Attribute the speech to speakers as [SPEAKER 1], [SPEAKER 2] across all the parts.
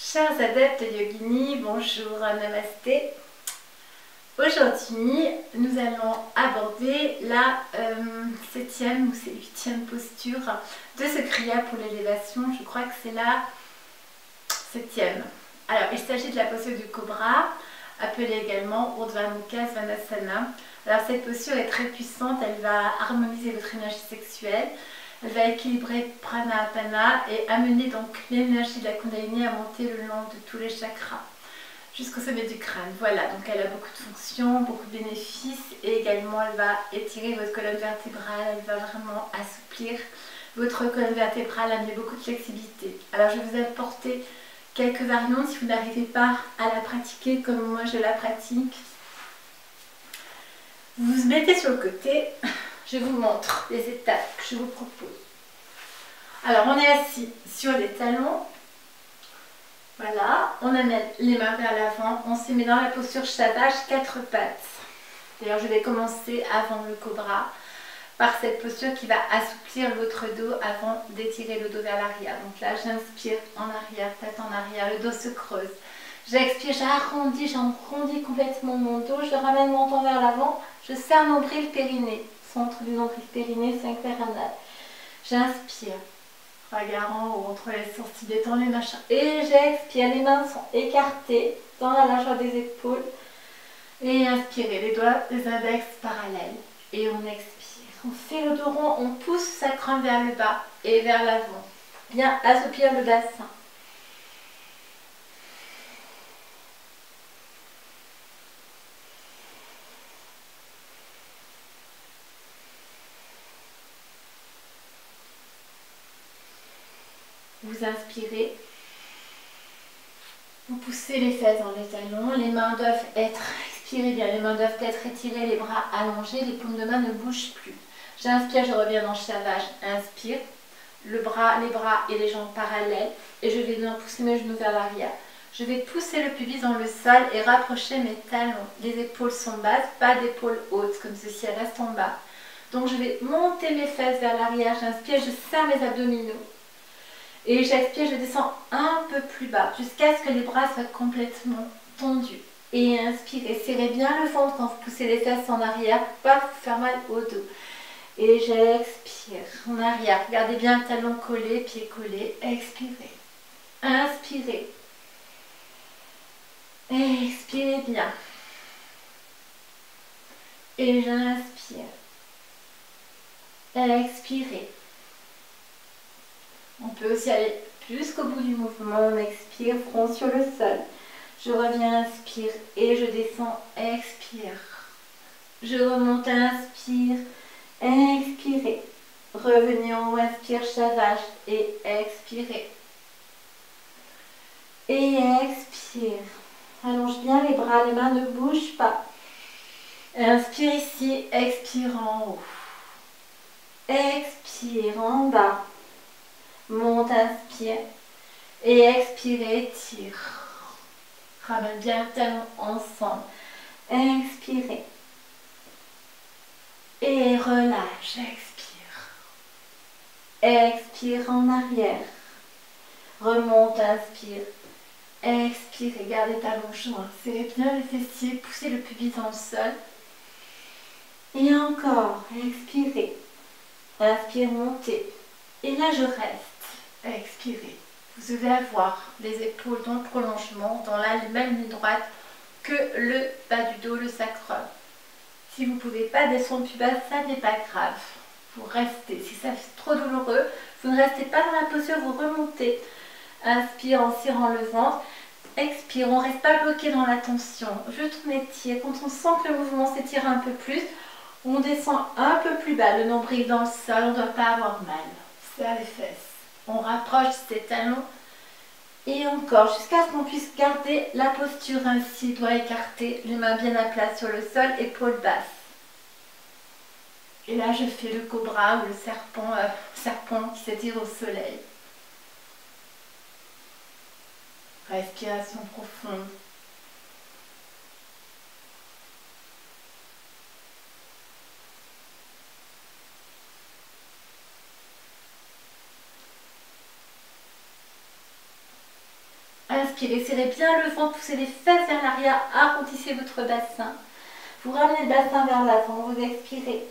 [SPEAKER 1] Chers adeptes yogini, bonjour, namasté. Aujourd'hui, nous allons aborder la 7e ou 8e posture de ce kriya pour l'élévation. Je crois que c'est la 7e. Alors, il s'agit de la posture du cobra, appelée également Urdhva Mukha Svanasana. Alors, cette posture est très puissante, elle va harmoniser votre énergie sexuelle. Elle va équilibrer prana apana et amener donc l'énergie de la kundalini à monter le long de tous les chakras jusqu'au sommet du crâne. Voilà, donc elle a beaucoup de fonctions, beaucoup de bénéfices et également elle va étirer votre colonne vertébrale, elle va vraiment assouplir votre colonne vertébrale, amener beaucoup de flexibilité. Alors je vais vous apporter quelques variantes si vous n'arrivez pas à la pratiquer comme moi je la pratique. Vous vous mettez sur le côté. Je vous montre les étapes que je vous propose. Alors, on est assis sur les talons. Voilà, on amène les mains vers l'avant. On se met dans la posture Shavasana, 4 pattes. D'ailleurs, je vais commencer avant le cobra par cette posture qui va assouplir votre dos avant d'étirer le dos vers l'arrière. Donc là, j'inspire en arrière, tête en arrière, le dos se creuse. J'expire, j'arrondis complètement mon dos. Je ramène mon menton vers l'avant. Je serre nombril périnée. Centre du nombril périnée, sphincter anal. J'inspire, regard en haut, entre les sourcils, détends les machins. Et j'expire, les mains sont écartées dans la largeur des épaules. Et inspirez, les doigts des index parallèles. Et on expire. On fait le dos rond, on pousse sa sacrum vers le bas et vers l'avant. Bien assouplir le bassin. Vous inspirez, vous poussez les fesses dans les talons, les mains doivent être, expirez bien, les mains doivent être étirées, les bras allongés, les paumes de main ne bougent plus. J'inspire, je reviens dans Shavasana, inspire, les bras et les jambes parallèles et je vais bien pousser mes genoux vers l'arrière. Je vais pousser le pubis dans le sol et rapprocher mes talons. Les épaules sont basses, pas d'épaules hautes, comme ceci, elles restent en bas. Donc je vais monter mes fesses vers l'arrière, j'inspire, je serre mes abdominaux. Et j'expire, je descends un peu plus bas jusqu'à ce que les bras soient complètement tendus. Et inspirez, serrez bien le ventre quand vous poussez les fesses en arrière pour ne pas vous faire mal au dos. Et j'expire en arrière. Gardez bien le talon collé, pied collé. Expirez. Inspirez. Expirez bien. Et j'inspire. Expirez. On peut aussi aller jusqu'au bout du mouvement. On expire, front sur le sol. Je reviens, inspire et je descends, expire. Je remonte, inspire, expirez. Revenez en haut, inspire, Shavasana et expirez. Et expire. Allonge bien les bras, les mains ne bougent pas. Inspire ici, expire en haut. Expire en bas. Monte, inspire. Et expirez, tire. Ramène bien le talon ensemble. Expirez. Et relâche. Expire. Expire en arrière. Remonte, inspire. Expirez. Gardez les talons joints. Serrez bien les fessiers. Poussez le pubis dans le sol. Et encore. Expirez. Inspire, montez. Et là, je reste. Expirez. Vous devez avoir les épaules dans le prolongement, dans la même ligne droite que le bas du dos, le sacrum. Si vous ne pouvez pas descendre plus bas, ça n'est pas grave. Vous restez. Si ça fait trop douloureux, vous ne restez pas dans la posture, vous remontez. Inspire en serrant le ventre. Expire, on ne reste pas bloqué dans la tension. Je tourne et tire. Quand on sent que le mouvement s'étire un peu plus, on descend un peu plus bas, le nombril dans le sol, on ne doit pas avoir mal. Serre les fesses. On rapproche ses talons et encore jusqu'à ce qu'on puisse garder la posture ainsi, doigts écartés, les mains bien à plat sur le sol, épaules basses. Et là je fais le cobra ou le serpent qui s'étire au soleil. Respiration profonde. inspirez, serrez bien le ventre, poussez les fesses vers l'arrière, arrondissez votre bassin. Vous ramenez le bassin vers l'avant, vous expirez.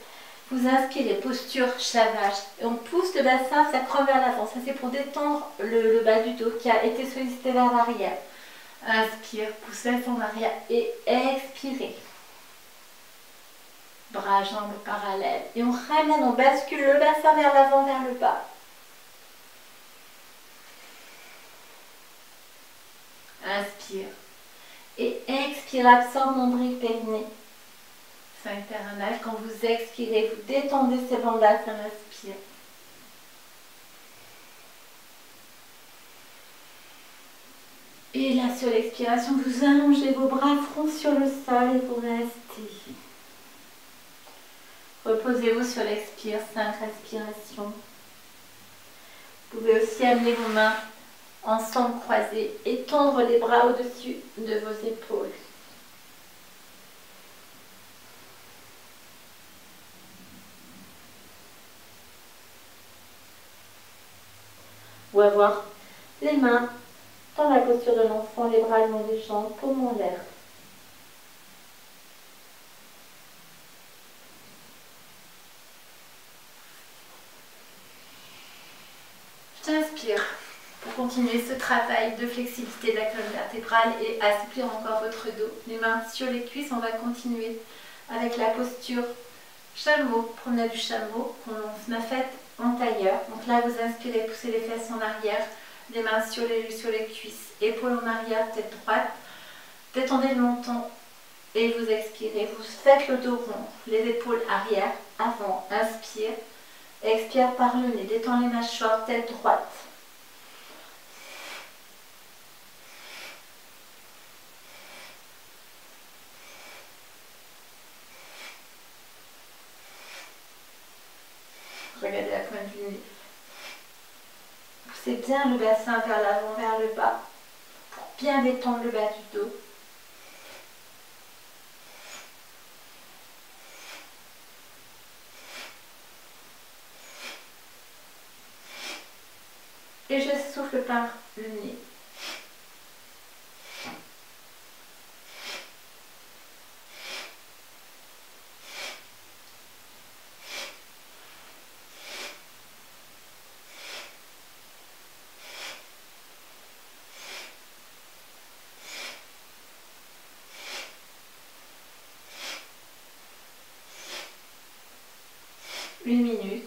[SPEAKER 1] Vous inspirez, posture chavage. Et on pousse le bassin, ça creux vers l'avant. Ça c'est pour détendre le bas du dos qui a été sollicité vers l'arrière. Inspire, poussez en arrière et expirez. Bras, jambes parallèles. Et on ramène, on bascule le bassin vers l'avant, vers le bas. Inspire. Et expire, absorbe nombril périnée. Sphincter anal. Quand vous expirez, vous détendez ces bandages, ça inspire. Et là, sur l'expiration, vous allongez vos bras front sur le sol et vous restez. Reposez-vous sur l'expire, 5 respirations. Vous pouvez aussi amener vos mains ensemble croisées et tendre les bras au-dessus de vos épaules. Ou avoir les mains dans la posture de l'enfant, les bras le long des jambes, paume en l'air. J'inspire pour continuer ce travail de flexibilité de la colonne vertébrale et assouplir encore votre dos. Les mains sur les cuisses, on va continuer avec la posture chameau, promenade du chameau qu'on a faite en tailleur. Donc là, vous inspirez, poussez les fesses en arrière, les mains sur les cuisses, épaules en arrière, tête droite. Détendez le menton et vous expirez. Vous faites le dos rond, les épaules arrière, avant, inspire. Expire par le nez, détends les mâchoires, tête droite. Regardez la pointe du nez. Poussez bien le bassin vers l'avant, vers le bas, pour bien détendre le bas du dos. Et je souffle par le nez. Une minute.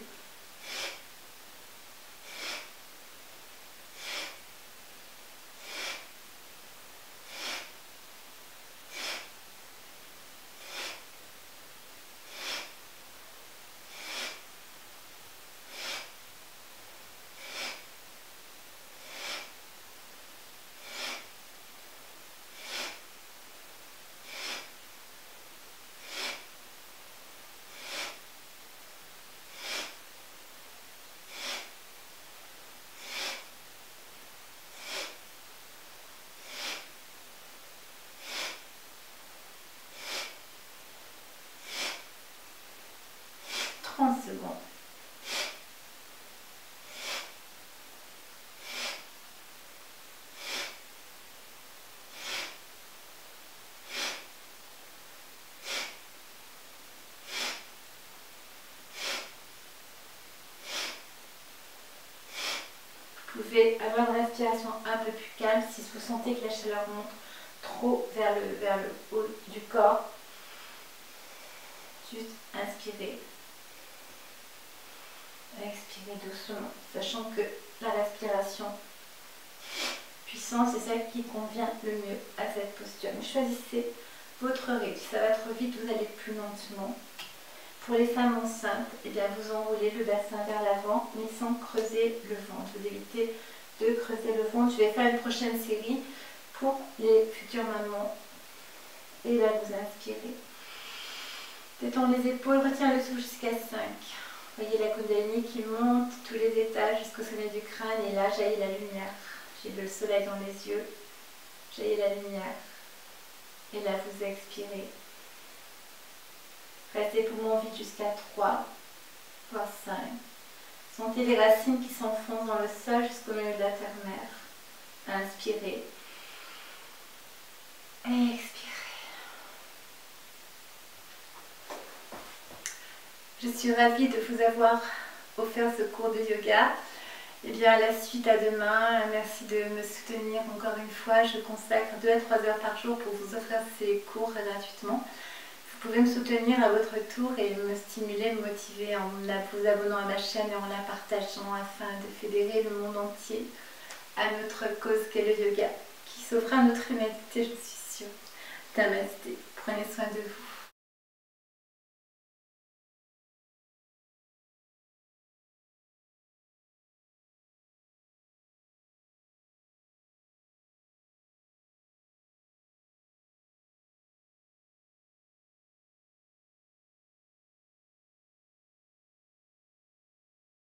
[SPEAKER 1] Secondes. Vous pouvez avoir une respiration un peu plus calme si vous sentez que la chaleur monte trop vers le haut du corps. Juste inspirez. Expirez doucement, sachant que la respiration puissante, c'est celle qui convient le mieux à cette posture. Mais choisissez votre rythme. Si ça va trop vite, vous allez plus lentement. Pour les femmes enceintes, eh bien, vous enroulez le bassin vers l'avant, mais sans creuser le ventre. Vous évitez de creuser le ventre. Je vais faire une prochaine série pour les futures mamans. Et là, vous inspirez. Détends les épaules, retiens le souffle jusqu'à 5. Voyez la Kundalini qui monte tous les étages jusqu'au sommet du crâne et là jaillit la lumière. J'ai le soleil dans les yeux, jaillit la lumière. Et là vous expirez. Restez poumons vides jusqu'à 3, voire 5. Sentez les racines qui s'enfoncent dans le sol jusqu'au milieu de la terre-mère. Inspirez. Expirez. Je suis ravie de vous avoir offert ce cours de yoga. Et bien à la suite, à demain. Merci de me soutenir encore une fois. Je consacre 2 à 3 heures par jour pour vous offrir ces cours gratuitement. Vous pouvez me soutenir à votre tour et me stimuler, me motiver en vous abonnant à ma chaîne et en la partageant afin de fédérer le monde entier à notre cause qu'est le yoga, qui sauvera notre humanité, je suis sûre. Namasté. Prenez soin de vous.